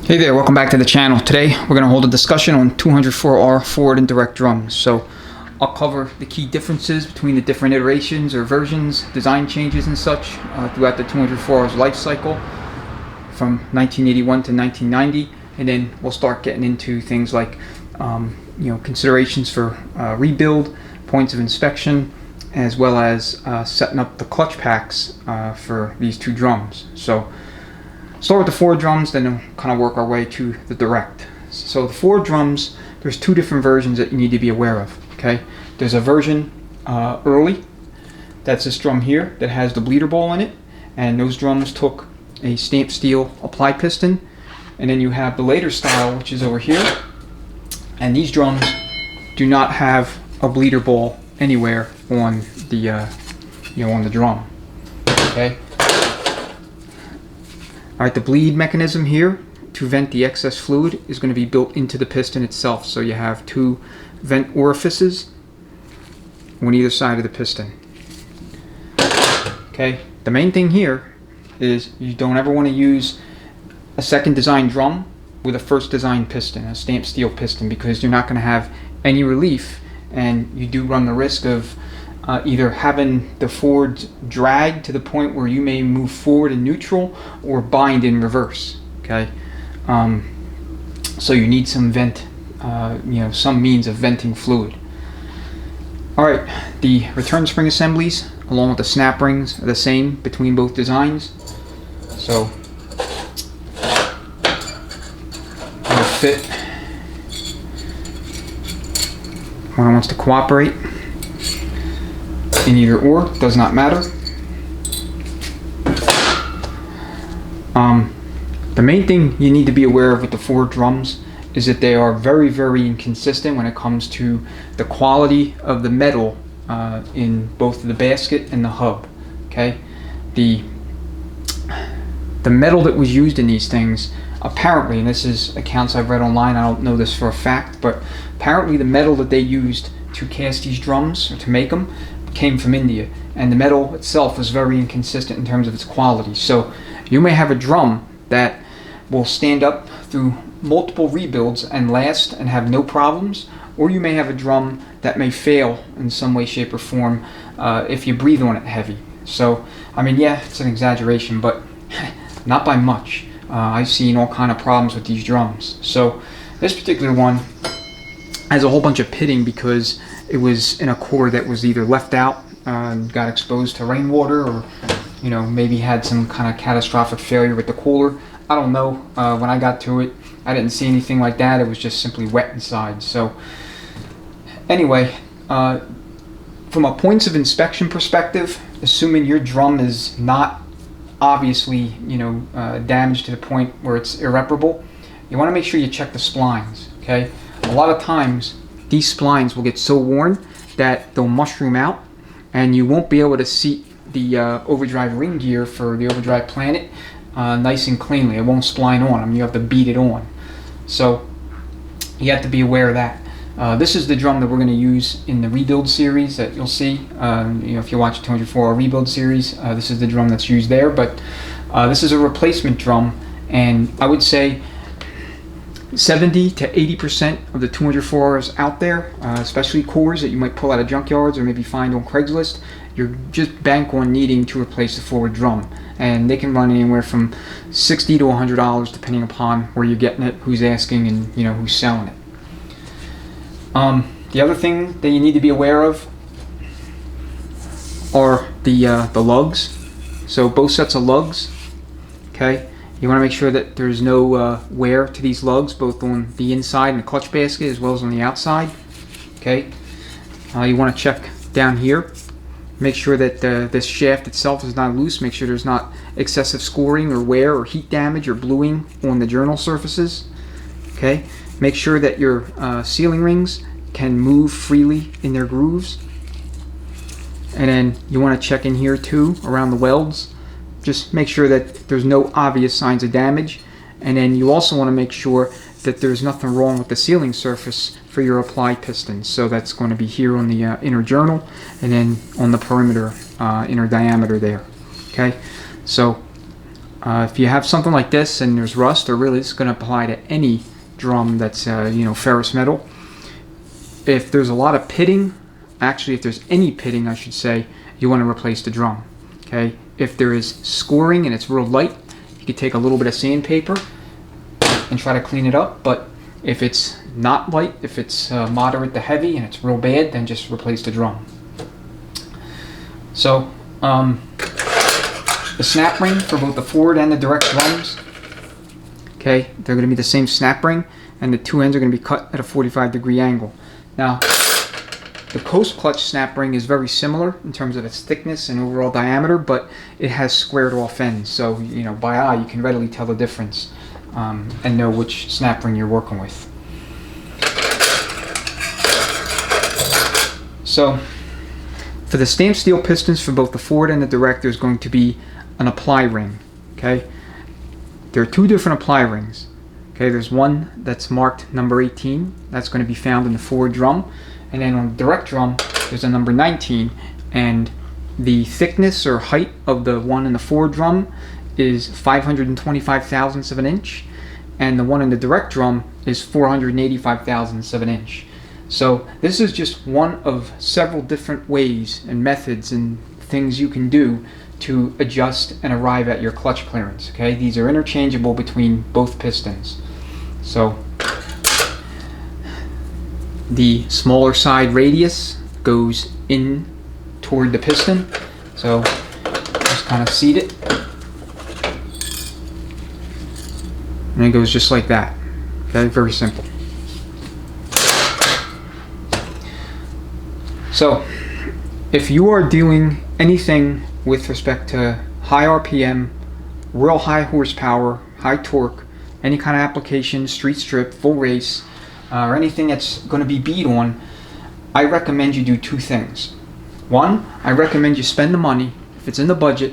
Hey there, welcome back to the channel. Today we're going to hold a discussion on 204R forward and direct drums. So I'll cover the key differences between the different iterations or versions, design changes and such throughout the 204R's life cycle from 1981 to 1990, and then we'll start getting into things like considerations for rebuild, points of inspection, as well as setting up the clutch packs for these two drums. So start with the forward drums, then we'll kind of work our way to the direct. So the forward drums, there's two different versions that you need to be aware of. Okay, there's a version early, that's this drum here that has the bleeder ball in it, and those drums took a stamped steel apply piston. And then you have the later style, which is over here, and these drums do not have a bleeder ball anywhere on the on the drum. Okay. Alright, the bleed mechanism here to vent the excess fluid is going to be built into the piston itself. So you have two vent orifices on either side of the piston. Okay, the main thing here is you don't ever want to use a second design drum with a first design piston, a stamped steel piston, because you're not going to have any relief, and you do run the risk of either having the forwards drag to the point where you may move forward in neutral or bind in reverse. Okay, so you need some vent, some means of venting fluid. All right, the return spring assemblies along with the snap rings are the same between both designs. So it'll fit when it wants to cooperate. In either or, does not matter. The main thing you need to be aware of with the forward drums is that they are very, very inconsistent when it comes to the quality of the metal in both the basket and the hub. Okay, the metal that was used in these things, apparently, and this is accounts I've read online, I don't know this for a fact, but apparently the metal that they used to cast these drums or to make them came from India, and the metal itself was very inconsistent in terms of its quality. So you may have a drum that will stand up through multiple rebuilds and last and have no problems, or you may have a drum that may fail in some way, shape, or form if you breathe on it heavy. So I mean, yeah, it's an exaggeration, but not by much. I've seen all kind of problems with these drums. So this particular one has a whole bunch of pitting because it was in a core that was either left out, got exposed to rainwater, or maybe had some kind of catastrophic failure with the cooler. I don't know. When I got to it, I didn't see anything like that. It was just simply wet inside. So anyway, from a points of inspection perspective, assuming your drum is not obviously damaged to the point where it's irreparable, you want to make sure you check the splines. Okay, a lot of times these splines will get so worn that they'll mushroom out, and you won't be able to seat the overdrive ring gear for the overdrive planet nice and cleanly. It won't spline on them. You have to beat it on. So you have to be aware of that. This is the drum that we're going to use in the rebuild series that you'll see. If you watch the 204R rebuild series, this is the drum that's used there. But this is a replacement drum, and I would say 70 to 80% of the 204Rs out there, especially cores that you might pull out of junkyards or maybe find on Craigslist, you're just bank on needing to replace the forward drum, and they can run anywhere from $60 to $100 depending upon where you're getting it, who's asking, and who's selling it. The other thing that you need to be aware of are the lugs. So both sets of lugs. Okay. You want to make sure that there's no wear to these lugs, both on the inside and the clutch basket as well as on the outside. Okay, you want to check down here. Make sure that this shaft itself is not loose. Make sure there's not excessive scoring or wear or heat damage or bluing on the journal surfaces. Okay, make sure that your sealing rings can move freely in their grooves. And then you want to check in here too around the welds. Just make sure that there's no obvious signs of damage, and then you also want to make sure that there's nothing wrong with the sealing surface for your apply pistons. So that's going to be here on the inner journal, and then on the perimeter inner diameter there. Okay, so If you have something like this and there's rust, or really it's going to apply to any drum that's ferrous metal. If there's a lot of pitting, actually if there's any pitting I should say, you want to replace the drum. Okay, if there is scoring and it's real light, you could take a little bit of sandpaper and try to clean it up. But if it's not light, if it's moderate to heavy and it's real bad, then just replace the drum. So the snap ring for both the forward and the direct drums, okay, they're going to be the same snap ring, and the two ends are going to be cut at a 45-degree angle. Now, the coast clutch snap ring is very similar in terms of its thickness and overall diameter, but it has squared off ends, so by eye you can readily tell the difference and know which snap ring you're working with. So, for the stamped steel pistons for both the forward and the direct, there's going to be an apply ring. Okay, there are two different apply rings. Okay, there's one that's marked number 18. That's going to be found in the forward drum, and then on the direct drum there's a number 19, and the thickness or height of the one in the forward drum is 525 thousandths of an inch, and the one in the direct drum is 485 thousandths of an inch. So this is just one of several different ways and methods and things you can do to adjust and arrive at your clutch clearance. Okay, these are interchangeable between both pistons. So the smaller side radius goes in toward the piston, so just kind of seat it, and it goes just like that. Okay, very simple. So if you are doing anything with respect to high RPM, real high horsepower, high torque, any kind of application, street strip, full race, or anything that's going to be beat on, I recommend you do two things. One, I recommend you spend the money, if it's in the budget,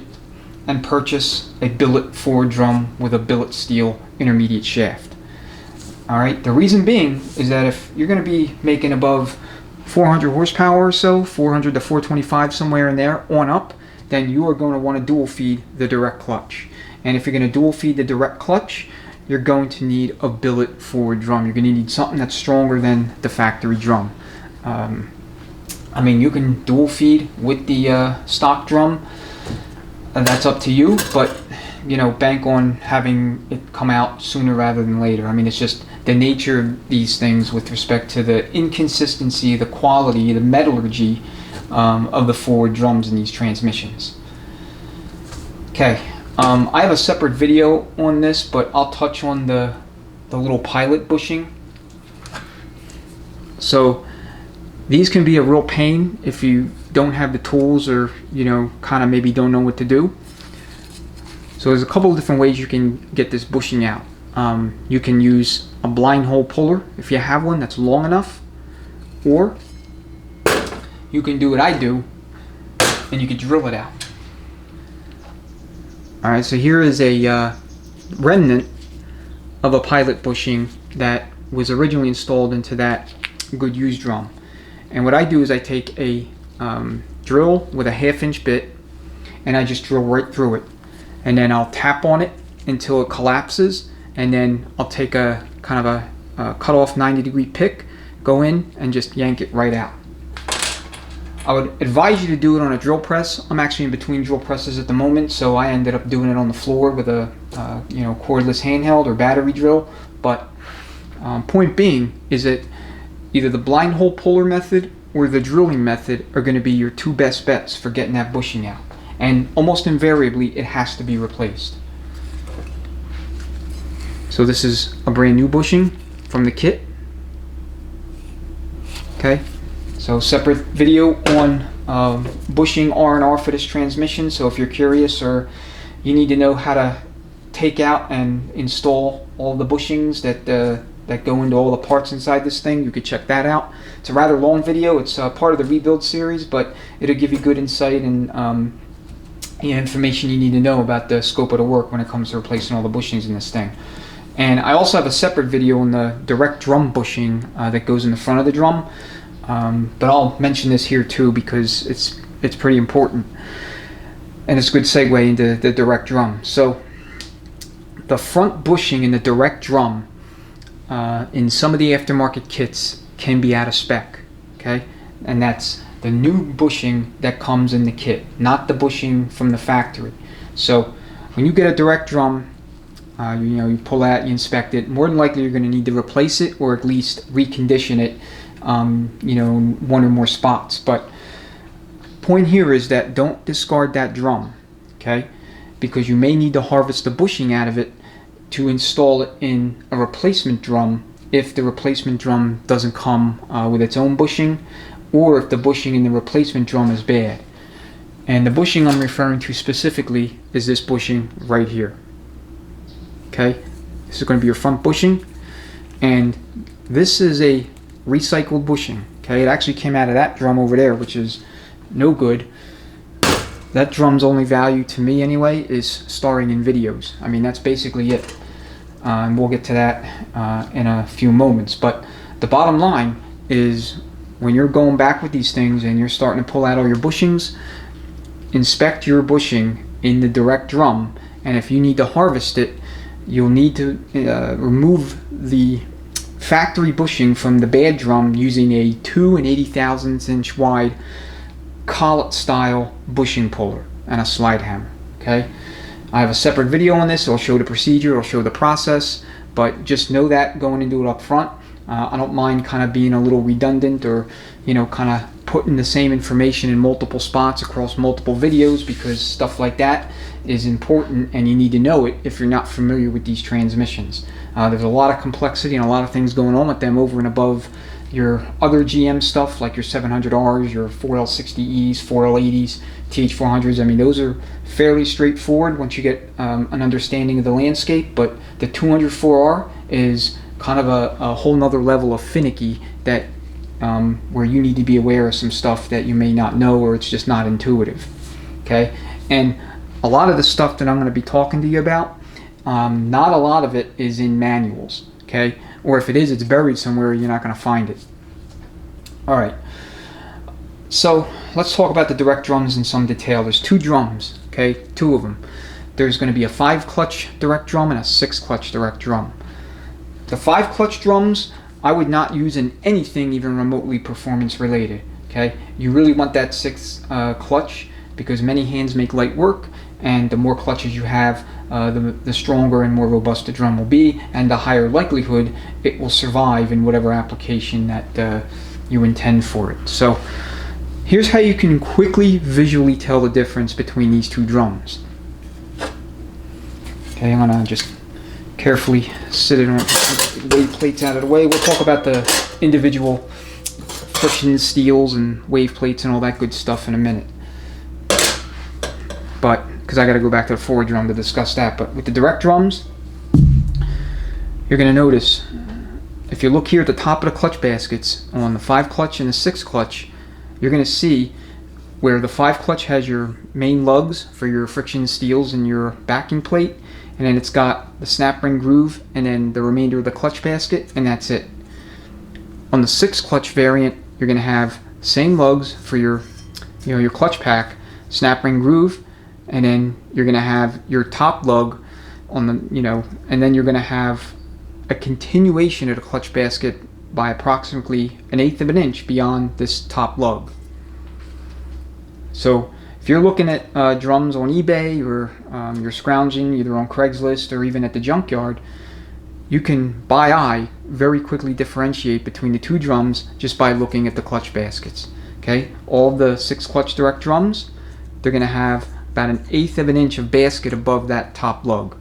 and purchase a billet forward drum with a billet steel intermediate shaft. Alright, the reason being is that if you're going to be making above 400 horsepower or so, 400 to 425, somewhere in there, on up, then you are going to want to dual feed the direct clutch. And if you're going to dual feed the direct clutch, you're going to need a billet forward drum. You're going to need something that's stronger than the factory drum. I mean, you can dual feed with the stock drum, and that's up to you, but bank on having it come out sooner rather than later. I mean, it's just the nature of these things with respect to the inconsistency, the quality, the metallurgy of the forward drums in these transmissions. Okay, I have a separate video on this, but I'll touch on the little pilot bushing. So these can be a real pain if you don't have the tools, or kind of maybe don't know what to do. So there's a couple of different ways you can get this bushing out. You can use a blind hole puller if you have one that's long enough, or you can do what I do and you can drill it out. Alright, so here is a remnant of a pilot bushing that was originally installed into that good used drum. And what I do is I take a drill with a 1/2-inch bit, and I just drill right through it, and then I'll tap on it until it collapses, and then I'll take a kind of a cut off 90-degree pick, go in and just yank it right out. I would advise you to do it on a drill press. I'm actually in between drill presses at the moment, so I ended up doing it on the floor with a cordless handheld or battery drill. But point being is that either the blind hole puller method or the drilling method are going to be your two best bets for getting that bushing out, and almost invariably it has to be replaced. So this is a brand new bushing from the kit. Okay, so separate video on bushing R&R for this transmission, so if you're curious or you need to know how to take out and install all the bushings that go into all the parts inside this thing, you could check that out. It's a rather long video. It's part of the rebuild series, but it'll give you good insight and information you need to know about the scope of the work when it comes to replacing all the bushings in this thing. And I also have a separate video on the direct drum bushing that goes in the front of the drum, but I'll mention this here too because it's pretty important, and it's a good segue into the direct drum. So the front bushing in the direct drum in some of the aftermarket kits can be out of spec, okay? And that's the new bushing that comes in the kit, not the bushing from the factory. So when you get a direct drum, you pull out, you inspect it, more than likely you're going to need to replace it or at least recondition it, in one or more spots. But point here is that don't discard that drum, okay? Because you may need to harvest the bushing out of it to install it in a replacement drum if the replacement drum doesn't come with its own bushing, or if the bushing in the replacement drum is bad. And the bushing I'm referring to specifically is this bushing right here. Okay, this is going to be your front bushing, and this is a recycled bushing. Okay, it actually came out of that drum over there, which is no good. That drum's only value to me anyway is starring in videos. I mean, that's basically it. And we'll get to that in a few moments. But the bottom line is, when you're going back with these things and you're starting to pull out all your bushings, inspect your bushing in the direct drum, and if you need to harvest it, you'll need to remove the factory bushing from the bad drum using a 2 80/1000 inch wide collet style bushing puller and a slide hammer. Okay, I have a separate video on this. It'll show the procedure, it'll show the process, but just know that going into it up front. I don't mind kind of being a little redundant, or kind of putting the same information in multiple spots across multiple videos, because stuff like that is important and you need to know it if you're not familiar with these transmissions. There's a lot of complexity and a lot of things going on with them over and above your other GM stuff, like your 700Rs, your 4L60Es, 4L80s, TH400s. I mean, those are fairly straightforward once you get an understanding of the landscape, but the 204R is kind of a whole nother level of finicky, that where you need to be aware of some stuff that you may not know, or it's just not intuitive. Okay, and a lot of the stuff that I'm going to be talking to you about, not a lot of it is in manuals. Okay, or if it is, it's buried somewhere, you're not going to find it. All right, so let's talk about the direct drums in some detail. There's two drums, okay, two of them. There's going to be a 5-clutch direct drum and a 6-clutch direct drum. The 5-clutch drums, I would not use in anything even remotely performance related. Okay, you really want that 6-clutch, because many hands make light work, and the more clutches you have, the stronger and more robust the drum will be, and the higher likelihood it will survive in whatever application that you intend for it. So here's how you can quickly visually tell the difference between these two drums. Okay, I'm gonna just carefully sit it on, wave plates out of the way. We'll talk about the individual friction steels and wave plates and all that good stuff in a minute, but because I got to go back to the forward drum to discuss that. But with the direct drums, you're going to notice, if you look here at the top of the clutch baskets on the 5-clutch and the 6-clutch, you're going to see where the 5-clutch has your main lugs for your friction steels and your backing plate, and then it's got the snap ring groove and then the remainder of the clutch basket, and that's it. On the 6-clutch variant, you're going to have same lugs for your your clutch pack, snap ring groove, and then you're going to have your top lug on the and then you're going to have a continuation of the clutch basket by approximately 1/8 of an inch beyond this top lug. So if you're looking at drums on eBay, or you're scrounging either on Craigslist or even at the junkyard, you can by eye very quickly differentiate between the two drums just by looking at the clutch baskets. Okay, all the 6-clutch direct drums, they're going to have about 1/8 of an inch of basket above that top lug.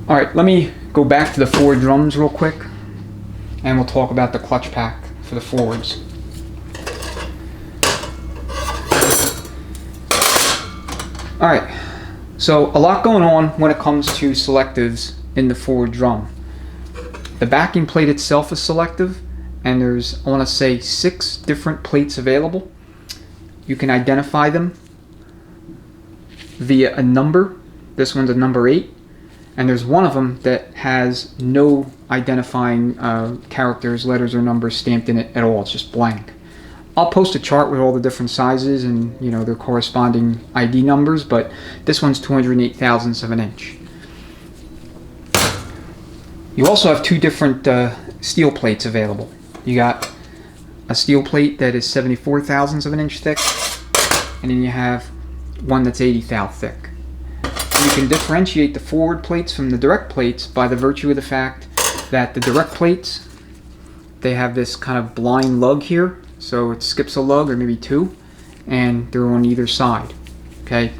All right, let me go back to the forward drums real quick, and we'll talk about the clutch pack for the forwards. All right, so a lot going on when it comes to selectives in the forward drum. The backing plate itself is selective, and there's, I want to say, 6 different plates available. You can identify them via a number. This one's a number 8, and there's one of them that has no identifying characters, letters, or numbers stamped in it at all. It's just blank. I'll post a chart with all the different sizes and their corresponding ID numbers, but this one's 208 thousandths of an inch. You also have two different steel plates available. You got a steel plate that is 74 thousandths of an inch thick, and then you have one that's 80 thou thick. And you can differentiate the forward plates from the direct plates by the virtue of the fact that the direct plates, they have this kind of blind lug here, so it skips a lug or maybe two, and they're on either side. Okay.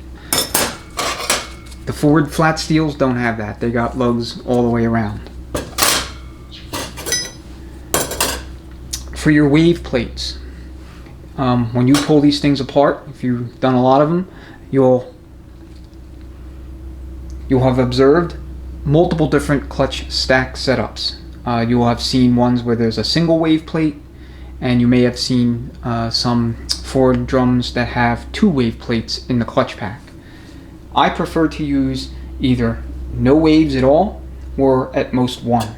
The forward flat steels don't have that. They got lugs all the way around. For your wave plates, when you pull these things apart, if you've done a lot of them, you'll have observed multiple different clutch stack setups. You will have seen ones where there's a single wave plate, and you may have seen some Ford drums that have two wave plates in the clutch pack. I prefer to use either no waves at all or at most one.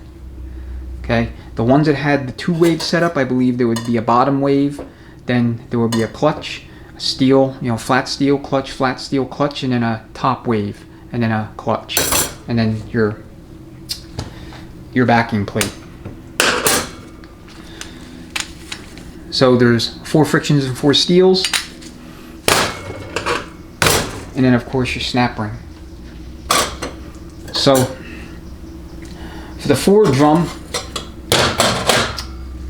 Okay, the ones that had the two wave setup, I believe there would be a bottom wave, then there would be a clutch, a steel, flat steel clutch, and then a top wave, and then a clutch, and then your backing plate. So there's 4 frictions and 4 steels, and then of course your snap ring. So for the Ford drum,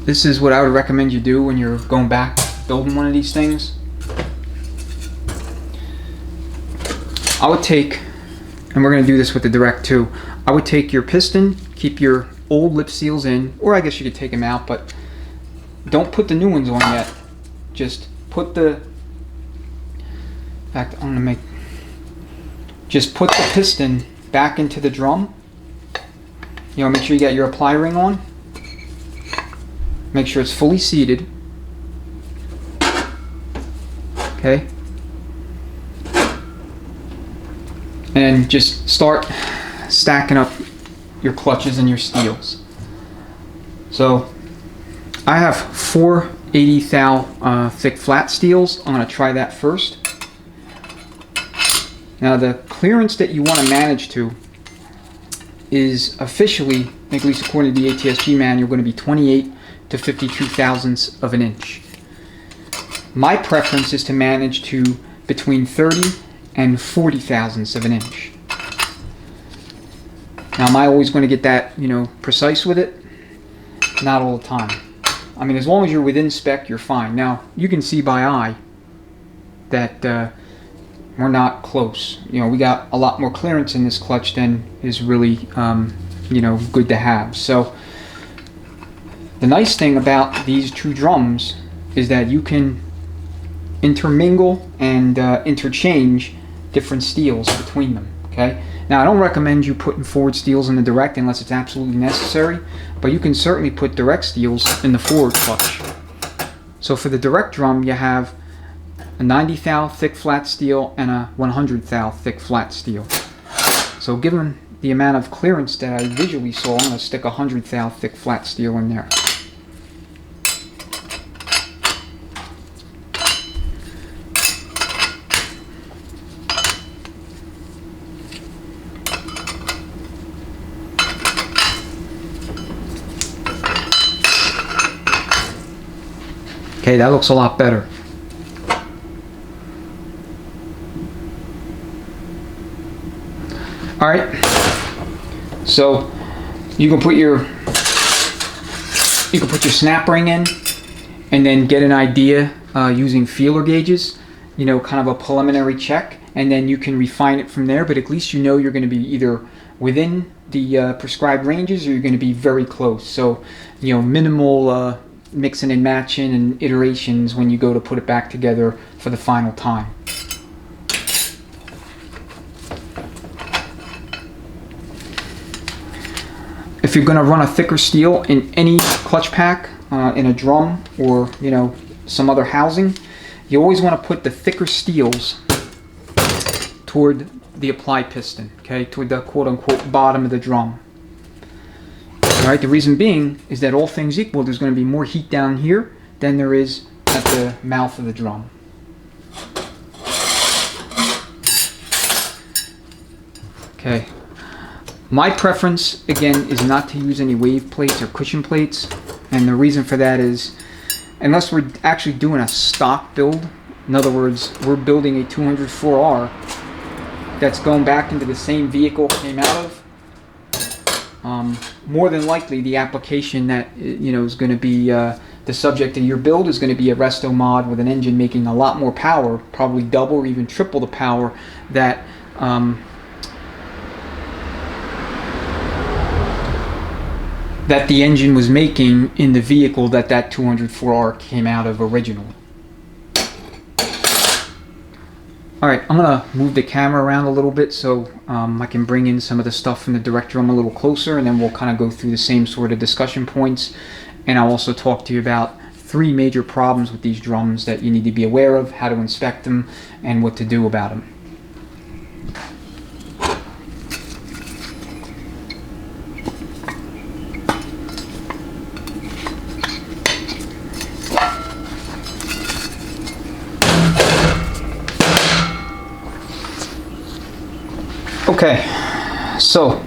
this is what I would recommend you do when you're going back building one of these things. I would take, and we're going to do this with the direct too, I would take your piston, keep your old lip seals in, or I guess you could take them out, but don't put the new ones on yet. Just put the, in fact, I'm going to just put the piston back into the drum. Make sure you got your apply ring on. Make sure it's fully seated. Okay. And just start stacking up your clutches and your steels. So I have 4 80 thou thick flat steels. I'm going to try that first. Now the clearance that you want to manage to is officially, at least according to the ATSG manual, going to be 28 to 52 thousandths of an inch. My preference is to manage to between 30 and 40 thousandths of an inch. Now, am I always going to get that, precise with it? Not all the time. I mean, as long as you're within spec, you're fine. Now, you can see by eye that we're not close. We got a lot more clearance in this clutch than is really, good to have. So the nice thing about these two drums is that you can intermingle and interchange different steels between them. Okay. Now I don't recommend you putting forward steels in the direct unless it's absolutely necessary, but you can certainly put direct steels in the forward clutch. So for the direct drum, you have a 90 thou thick flat steel and a 100 thou thick flat steel. So given the amount of clearance that I visually saw, I'm going to stick a 100 thou thick flat steel in there. Okay, that looks a lot better. All right, so you can put your snap ring in, and then get an idea using feeler gauges. Kind of a preliminary check, and then you can refine it from there. But at least you're going to be either within the prescribed ranges, or you're going to be very close. So minimal mixing and matching and iterations when you go to put it back together for the final time. If you're going to run a thicker steel in any clutch pack, in a drum or some other housing, you always want to put the thicker steels toward the apply piston, okay, toward the quote-unquote bottom of the drum. All right, the reason being is that all things equal, there's going to be more heat down here than there is at the mouth of the drum. Okay. My preference, again, is not to use any wave plates or cushion plates. And the reason for that is, unless we're actually doing a stock build, in other words, we're building a 204R that's going back into the same vehicle it came out of, more than likely the application that is going to be the subject of your build is going to be a resto mod with an engine making a lot more power, probably double or even triple the power that that the engine was making in the vehicle that 204R came out of originally. Alright, I'm going to move the camera around a little bit so I can bring in some of the stuff from the direct drum a little closer, and then we'll kind of go through the same sort of discussion points. And I'll also talk to you about 3 major problems with these drums that you need to be aware of, how to inspect them, and what to do about them. Okay, so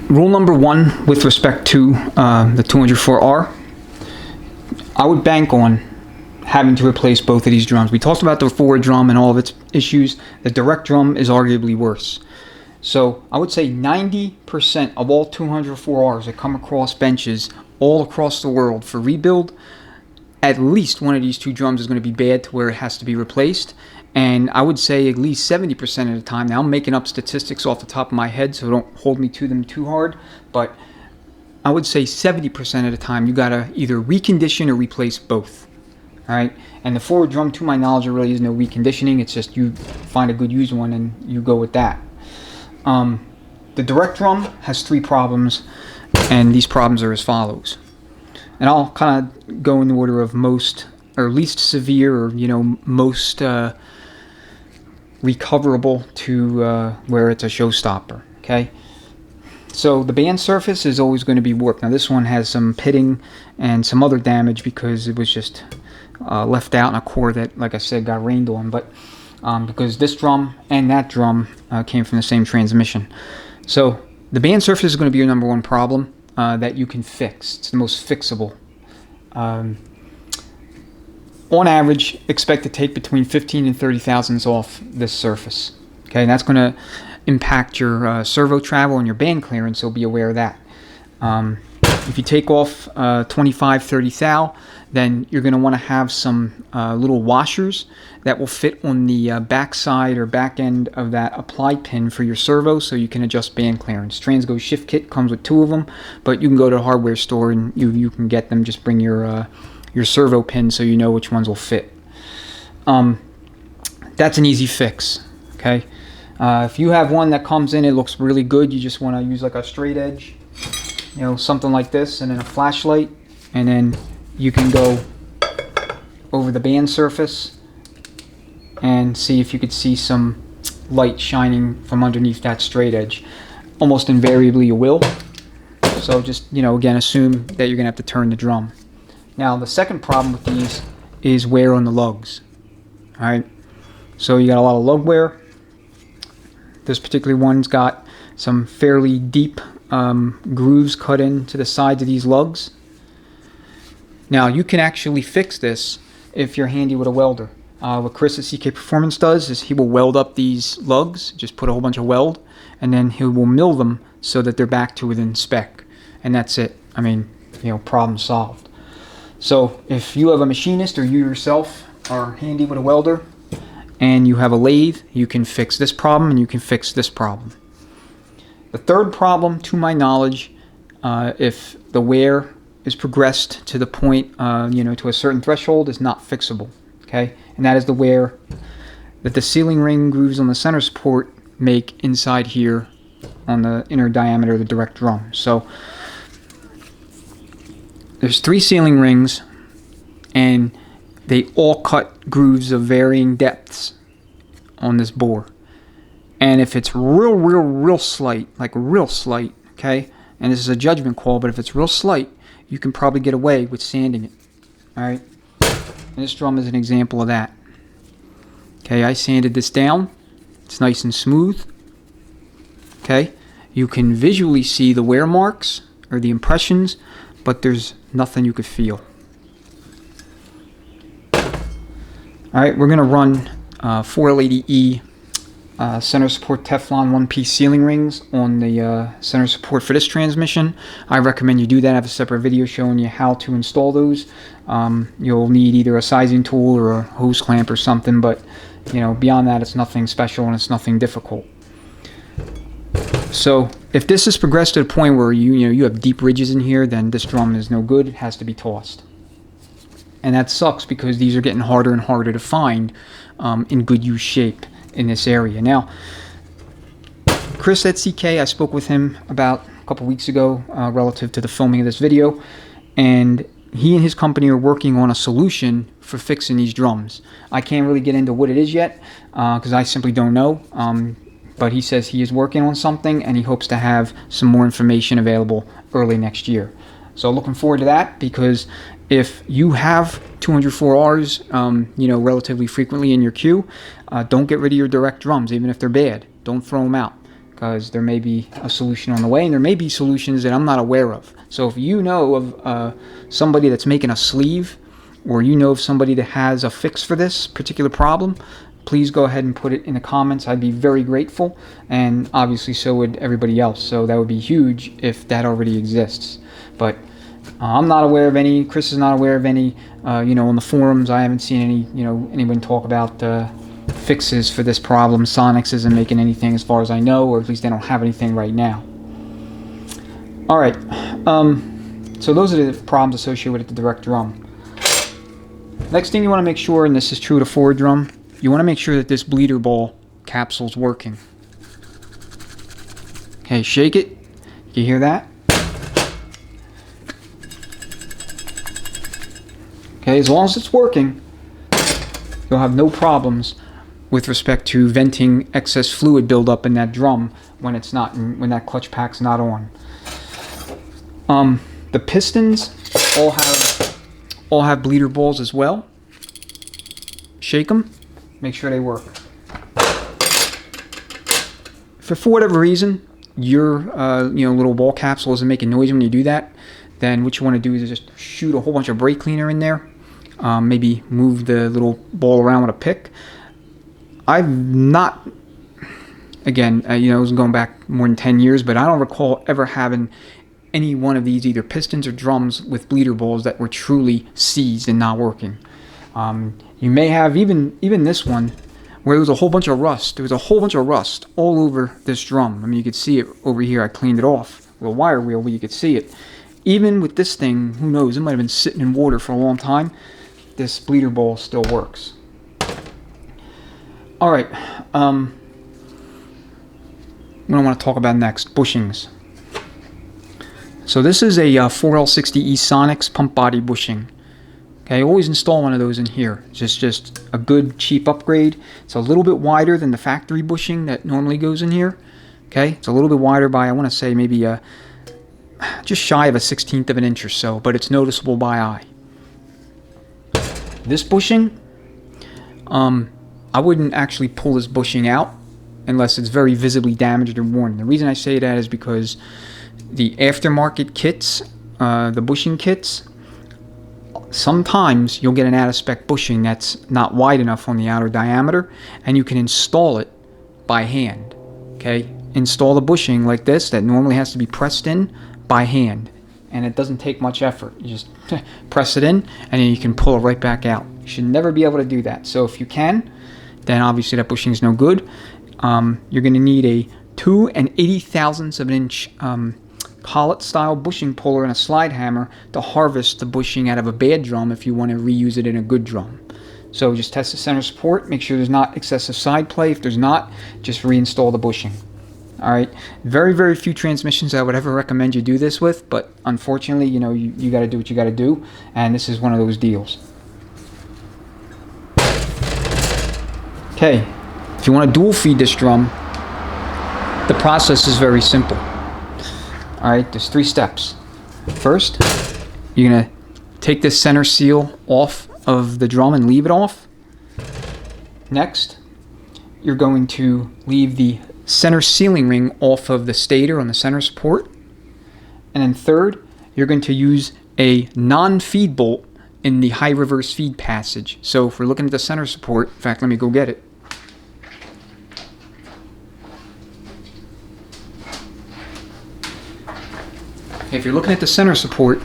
rule number 1 with respect to the 204R, I would bank on having to replace both of these drums. We talked about the forward drum and all of its issues. The direct drum is arguably worse. So I would say 90% of all 204Rs that come across benches all across the world for rebuild, at least one of these 2 drums is going to be bad to where it has to be replaced. And I would say at least 70% of the time, now I'm making up statistics off the top of my head, so don't hold me to them too hard, but I would say 70% of the time you gotta either recondition or replace both. Alright, and the forward drum, to my knowledge, there really is no reconditioning. It's just you find a good used one and you go with that. The direct drum has 3 problems, and these problems are as follows. And I'll kind of go in the order of most or least severe, or most recoverable to where it's a showstopper. Okay, so the band surface is always going to be warped. Now this one has some pitting and some other damage because it was just left out in a core that, like I said, got rained on. But because this drum and that drum came from the same transmission, so the band surface is going to be your number 1 problem that you can fix. It's the most fixable. On average, expect to take between 15 and 30 thousandths off this surface. Okay, and that's going to impact your servo travel and your band clearance, so be aware of that. If you take off 25, 30 thou, then you're going to want to have some little washers that will fit on the back side or back end of that apply pin for your servo, so you can adjust band clearance. Transgo Shift Kit comes with 2 of them, but you can go to a hardware store and you can get them. Just bring your servo pin so you know which ones will fit. That's an easy fix. Okay, if you have one that comes in, it looks really good, you just want to use like a straight edge, something like this, and then a flashlight, and then you can go over the band surface and see if you could see some light shining from underneath that straight edge. Almost invariably you will. So just, again, assume that you're going to have to turn the drum. Now the second problem with these is wear on the lugs. Alright, so you got a lot of lug wear. This particular one's got some fairly deep grooves cut into the sides of these lugs. Now you can actually fix this if you're handy with a welder. What Chris at CK Performance does is he will weld up these lugs, just put a whole bunch of weld, and then he will mill them so that they're back to within spec. And that's it. I mean, problem solved. So if you have a machinist or you yourself are handy with a welder and you have a lathe, you can fix this problem and you can fix this problem. The third problem, to my knowledge, if the wear is progressed to the point, to a certain threshold, is not fixable. Okay, and that is the wear that the sealing ring grooves on the center support make inside here on the inner diameter of the direct drum. So there's 3 sealing rings, and they all cut grooves of varying depths on this bore. And if it's real slight, like real slight, okay, and this is a judgment call, but if it's real slight, you can probably get away with sanding it. All right, and this drum is an example of that. Okay, I sanded this down. It's nice and smooth. Okay, you can visually see the wear marks or the impressions, but there's nothing you could feel. All right, we're gonna run 480E center support Teflon one-piece sealing rings on the center support for this transmission. I recommend you do that. I have a separate video showing you how to install those. You'll need either a sizing tool or a hose clamp or something, but you know, beyond that, it's nothing special and it's nothing difficult. So if this has progressed to the point where you have deep ridges in here, then this drum is no good. It has to be tossed. And that sucks because these are getting harder and harder to find in good use shape in this area. Now, Chris at CK, I spoke with him about a couple weeks ago relative to the filming of this video, and he and his company are working on a solution for fixing these drums. I can't really get into what it is yet because I simply don't know, but he says he is working on something and he hopes to have some more information available early next year. So looking forward to that, because if you have 204Rs, relatively frequently in your queue, don't get rid of your direct drums, even if they're bad. Don't throw them out, because there may be a solution on the way, and there may be solutions that I'm not aware of. So if you know of somebody that's making a sleeve, or you know of somebody that has a fix for this particular problem, please go ahead and put it in the comments. I'd be very grateful, and obviously so would everybody else. So that would be huge if that already exists. But I'm not aware of any. Chris is not aware of any. On the forums, I haven't seen any. Anyone talk about fixes for this problem. Sonics isn't making anything, as far as I know, or at least they don't have anything right now. All right. So those are the problems associated with the direct drum. Next thing you want to make sure, and this is true to forward drum, you want to make sure that this bleeder ball capsule is working. Okay, shake it. You hear that? Okay, as long as it's working, you'll have no problems with respect to venting excess fluid buildup in that drum when it's not, when that clutch pack's not on. The pistons all have bleeder balls as well. Shake them, make sure they work. If for whatever reason your little ball capsule isn't making noise when you do that, then what you want to do is just shoot a whole bunch of brake cleaner in there. Maybe move the little ball around with a pick. I've not, again, it was going back more than 10 years, but I don't recall ever having any one of these, either pistons or drums, with bleeder balls that were truly seized and not working. You may have even this one, where there was a whole bunch of rust. There was a whole bunch of rust all over this drum. I mean, you could see it over here. I cleaned it off with a wire wheel, but you could see it. Even with this thing, who knows, it might have been sitting in water for a long time. This bleeder ball still works. All right. What I want to talk about next, bushings. So this is a 4L60E Sonics pump body bushing. Okay, always install one of those in here. It's just a good cheap upgrade. It's a little bit wider than the factory bushing that normally goes in here. Okay, it's a little bit wider by, I want to say, maybe just shy of a 1/16 of an inch or so, but it's noticeable by eye. This bushing, I wouldn't actually pull this bushing out unless it's very visibly damaged or worn. The reason I say that is because the aftermarket kits, the bushing kits, sometimes you'll get an out-of-spec bushing that's not wide enough on the outer diameter, and you can install it by hand. Okay, install the bushing like this that normally has to be pressed in by hand, and it doesn't take much effort. You just press it in and then you can pull it right back out. You should never be able to do that. So if you can, then obviously that bushing is no good. You're going to need a 2 80/1000 of an inch collet style bushing puller and a slide hammer to harvest the bushing out of a bad drum if you want to reuse it in a good drum. So just test the center support, make sure there's not excessive side play. If there's not, just reinstall the bushing. All right, very, very few transmissions I would ever recommend you do this with, but unfortunately, you got to do what you got to do, and this is one of those deals. Okay, if you want to dual feed this drum, the process is very simple. All right, there's 3 steps. First, you're gonna take this center seal off of the drum and leave it off. Next, you're going to leave the center sealing ring off of the stator on the center support. And then third, you're going to use a non-feed bolt in the high reverse feed passage. So if we're looking at the center support, in fact, let me go get it. If you're looking at the center support,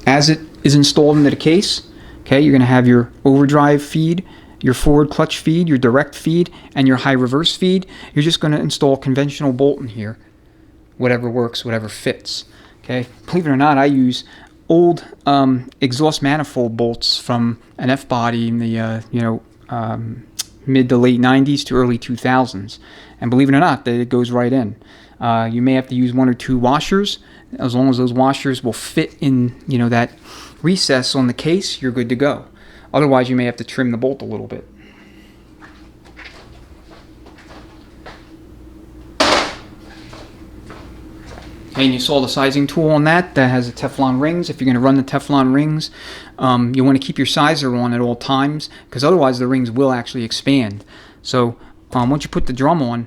as it is installed into the case, okay, you're going to have your overdrive feed, your forward clutch feed, your direct feed, and your high reverse feed. You're just going to install a conventional bolt in here, whatever works, whatever fits. Okay, believe it or not, I use old exhaust manifold bolts from an F-body in the mid to late 90s to early 2000s, and believe it or not, it goes right in. You may have to use 1 or 2 washers. As long as those washers will fit in, that recess on the case, you're good to go. Otherwise, you may have to trim the bolt a little bit. And you saw the sizing tool on that has the Teflon rings. If you're going to run the Teflon rings, you want to keep your sizer on at all times, because otherwise the rings will actually expand. So once you put the drum on,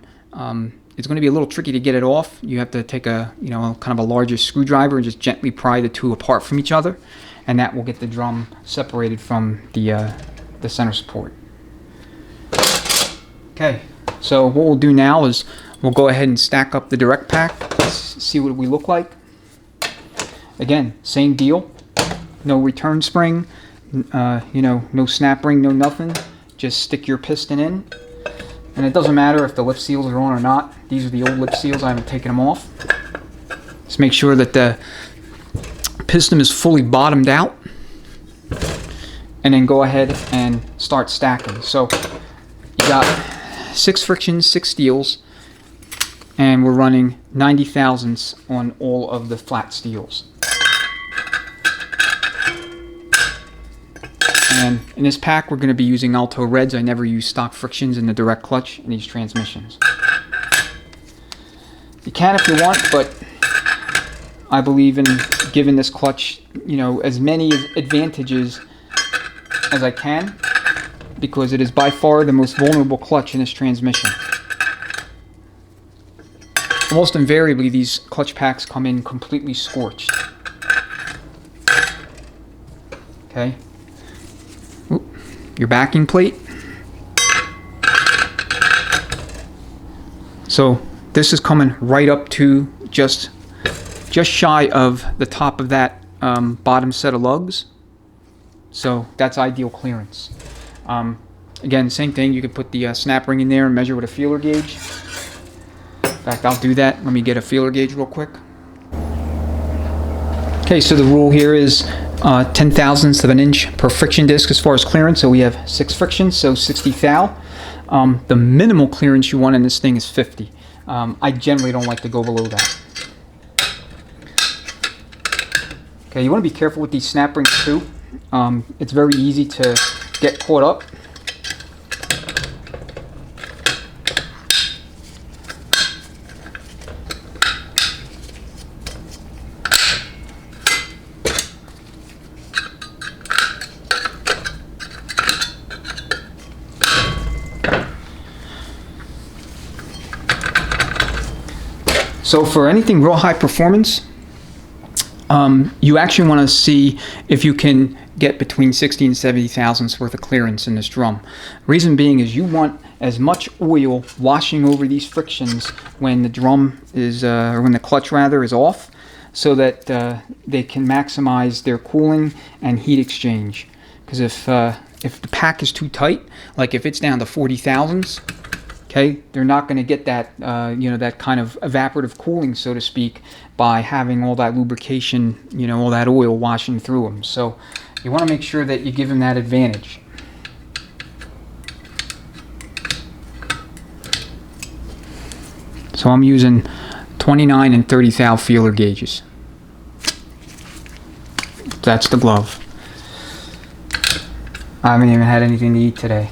it's going to be a little tricky to get it off. You have to take a kind of a larger screwdriver and just gently pry the two apart from each other, and that will get the drum separated from the center support. Okay, so what we'll do now is we'll go ahead and stack up the direct pack, see what we look like. Again, same deal. No return spring, no snap ring, no nothing. Just stick your piston in. And it doesn't matter if the lip seals are on or not. These are the old lip seals. I haven't taken them off. Just make sure that the piston is fully bottomed out. And then go ahead and start stacking. So you got 6 frictions, 6 steels. And we're running 90 thousandths on all of the flat steels. And in this pack, we're going to be using Alto Reds. I never use stock frictions in the direct clutch in these transmissions. You can if you want, but I believe in giving this clutch, as many advantages as I can, because it is by far the most vulnerable clutch in this transmission. Almost invariably, these clutch packs come in completely scorched. Okay. Your backing plate. So this is coming right up to just shy of the top of that bottom set of lugs. So that's ideal clearance. Again, same thing. You could put the snap ring in there and measure with a feeler gauge. In fact, I'll do that. Let me get a feeler gauge real quick. Okay, so the rule here is 10 thousandths of an inch per friction disc as far as clearance. So we have 6 frictions, so 60 thou. The minimal clearance you want in this thing is 50. I generally don't like to go below that. Okay, you want to be careful with these snap rings too. It's very easy to get caught up. So for anything real high performance, you actually want to see if you can get between 60 and 70 thousandths worth of clearance in this drum. Reason being is you want as much oil washing over these frictions when the drum is, or when the clutch rather, is off, so that they can maximize their cooling and heat exchange. Because if the pack is too tight, like if it's down to 40 thousandths, okay, they're not going to get that, that kind of evaporative cooling, so to speak, by having all that lubrication, all that oil washing through them. So you want to make sure that you give them that advantage. So I'm using 29 and 30 thou feeler gauges. That's the glove. I haven't even had anything to eat today.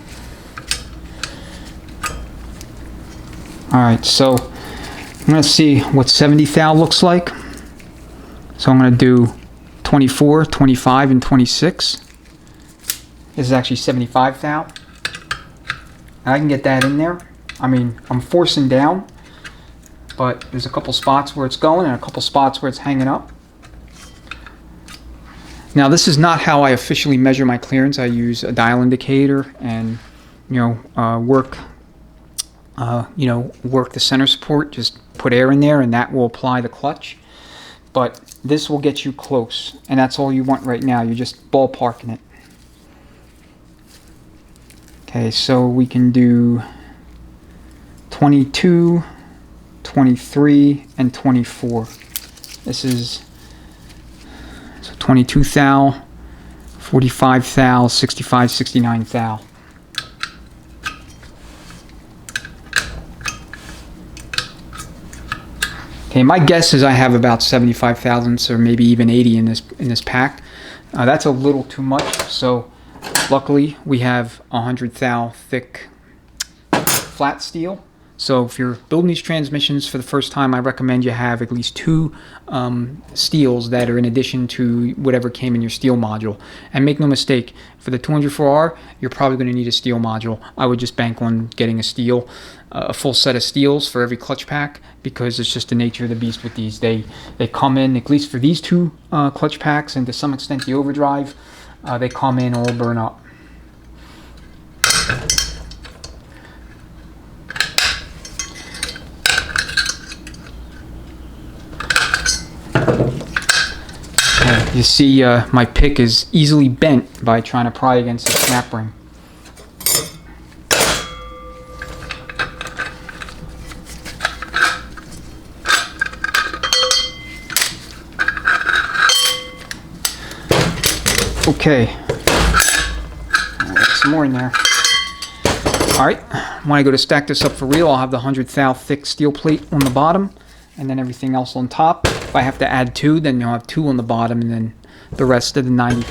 Alright, so I'm going to see what 70 thou looks like. So I'm going to do 24, 25, and 26. This is actually 75 thou. I can get that in there. I mean, I'm forcing down, but there's a couple spots where it's going and a couple spots where it's hanging up. Now, this is not how I officially measure my clearance. I use a dial indicator and, work the center support. Just put air in there, and that will apply the clutch. But this will get you close, and that's all you want right now. You're just ballparking it. Okay, so we can do 22, 23, and 24. This is 22 thou, 45 thou, 65, 69 thou. Okay, my guess is I have about 75 thousandths or maybe even 80 in this pack. That's a little too much, so luckily we have 100 thou thick flat steel. So if you're building these transmissions for the first time, I recommend you have at least 2 steels that are in addition to whatever came in your steel module. And make no mistake, for the 204R, you're probably going to need a steel module. I would just bank on getting a full set of steels for every clutch pack, because it's just the nature of the beast with these. They come in, at least for these 2 clutch packs, and to some extent the overdrive, they come in all burn up. You see my pick is easily bent by trying to pry against the snap ring. Okay, some more in there. Alright, when I go to stack this up for real, I'll have the 100 thou thick steel plate on the bottom, and then everything else on top. If I have to add 2, then you'll have 2 on the bottom, and then the rest of the 90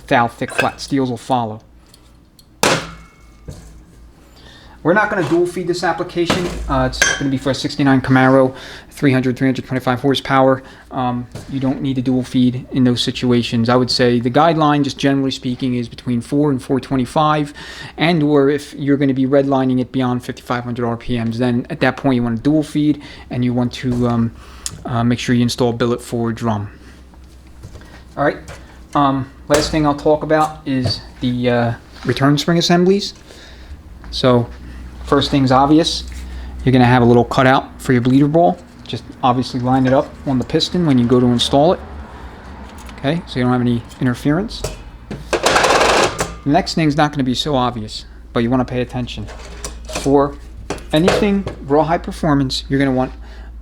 thou thick flat steels will follow. We're not going to dual feed this application. It's going to be for a 69 Camaro, 325 horsepower. You don't need a dual feed in those situations. I would say the guideline, just generally speaking, is between 4 and 425, and or if you're going to be redlining it beyond 5,500 RPMs, then at that point you want a dual feed, and you want to make sure you install a billet forward drum. All right. Last thing I'll talk about is the return spring assemblies. So first thing's obvious. You're going to have a little cutout for your bleeder ball. Just obviously line it up on the piston when you go to install it. Okay, so you don't have any interference. The next thing's not going to be so obvious, but you want to pay attention. For anything real high performance, you're going to want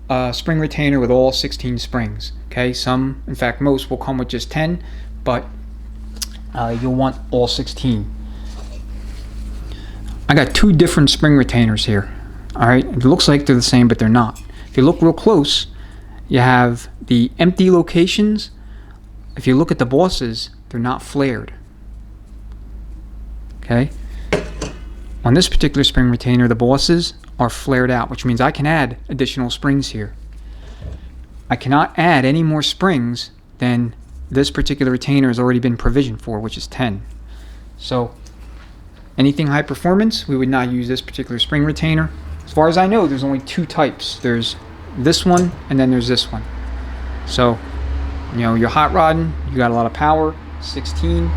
a spring retainer with all 16 springs. Okay, some, in fact most, will come with just 10, but you'll want all 16. I got 2 different spring retainers here. Alright, it looks like they're the same, but they're not. If you look real close, you have the empty locations. If you look at the bosses, they're not flared. Okay? On this particular spring retainer, the bosses are flared out, which means I can add additional springs here. I cannot add any more springs than this particular retainer has already been provisioned for, which is 10. So anything high performance, we would not use this particular spring retainer. As far as I know, there's only 2 types. There's this one, and then there's this one. So, you're hot rodding, you got a lot of power, 16.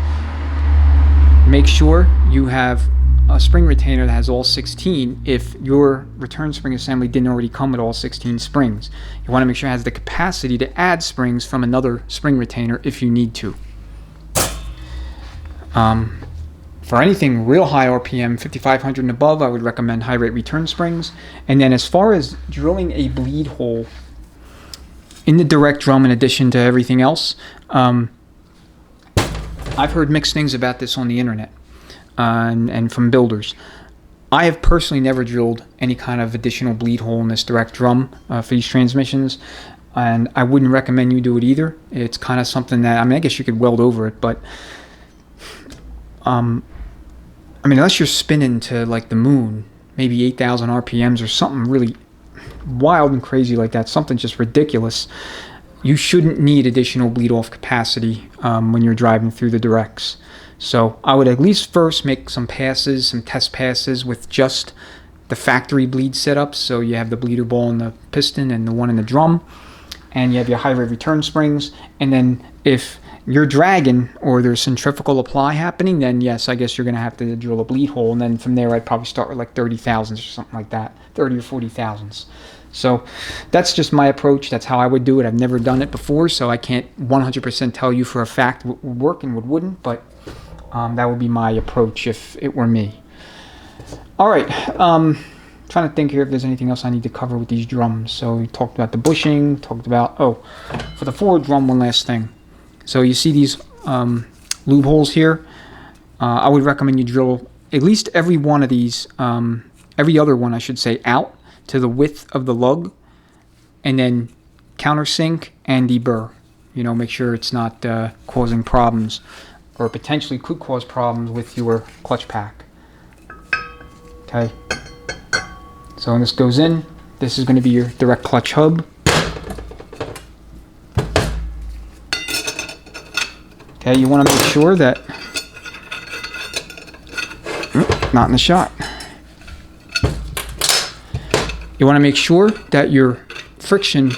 Make sure you have a spring retainer that has all 16 if your return spring assembly didn't already come with all 16 springs. You want to make sure it has the capacity to add springs from another spring retainer if you need to. For anything real high RPM, 5,500 and above, I would recommend high rate return springs. And then as far as drilling a bleed hole in the direct drum in addition to everything else, I've heard mixed things about this on the internet and from builders. I have personally never drilled any kind of additional bleed hole in this direct drum for these transmissions, and I wouldn't recommend you do it either. It's kind of something that, I guess you could weld over it, but unless you're spinning to like the moon, maybe 8,000 RPMs or something really wild and crazy like that, something just ridiculous, you shouldn't need additional bleed off capacity when you're driving through the directs. So I would at least first make some passes, some test passes with just the factory bleed setups. So you have the bleeder ball in the piston and the one in the drum, and you have your high rate return springs. And then if you're dragging or there's centrifugal apply happening, then yes, I guess you're going to have to drill a bleed hole. And then from there, I'd probably start with like 30 thousandths or something like that, 30 or 40 thousandths. So that's just my approach. That's how I would do it. I've never done it before, so I can't 100% tell you for a fact what would work and what wouldn't, but that would be my approach if it were me. All right, trying to think here if there's anything else I need to cover with these drums. So we talked about the bushing, talked about, for the forward drum, one last thing. So you see these lube holes here. I would recommend you drill at least every one of these, every other one I should say, out to the width of the lug, and then countersink and deburr. You know, make sure it's not causing problems, or potentially could cause problems with your clutch pack. Okay, so when this goes in, this is going to be your direct clutch hub. Okay, you want to make sure that, not in the shot. You want to make sure that your friction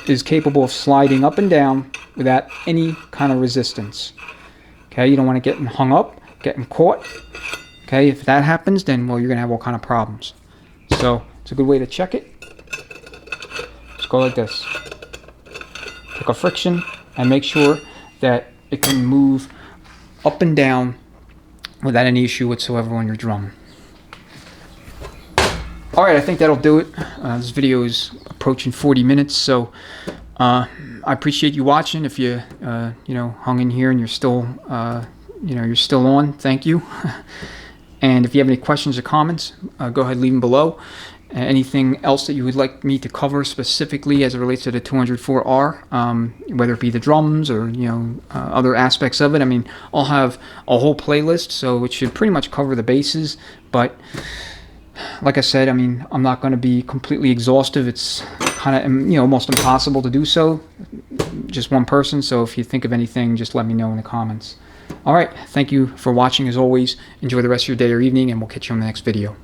is capable of sliding up and down without any kind of resistance. Okay, you don't want to get hung up, getting caught. Okay, if that happens, then well, you're going to have all kind of problems. So it's a good way to check it. Just go like this. Take a friction and make sure that it can move up and down without any issue whatsoever on your drum. All right, I think that'll do it. This video is approaching 40 minutes, so I appreciate you watching. If you hung in here and you're still you're still on, thank you. And if you have any questions or comments, go ahead and leave them below. Anything else that you would like me to cover specifically as it relates to the 204R, whether it be the drums or other aspects of it. I mean, I'll have a whole playlist, so it should pretty much cover the bases, but like I said, I mean, I'm not going to be completely exhaustive. It's kind of, almost impossible to do so. Just one person. So if you think of anything, just let me know in the comments. All right. Thank you for watching as always. Enjoy the rest of your day or evening, and we'll catch you on the next video.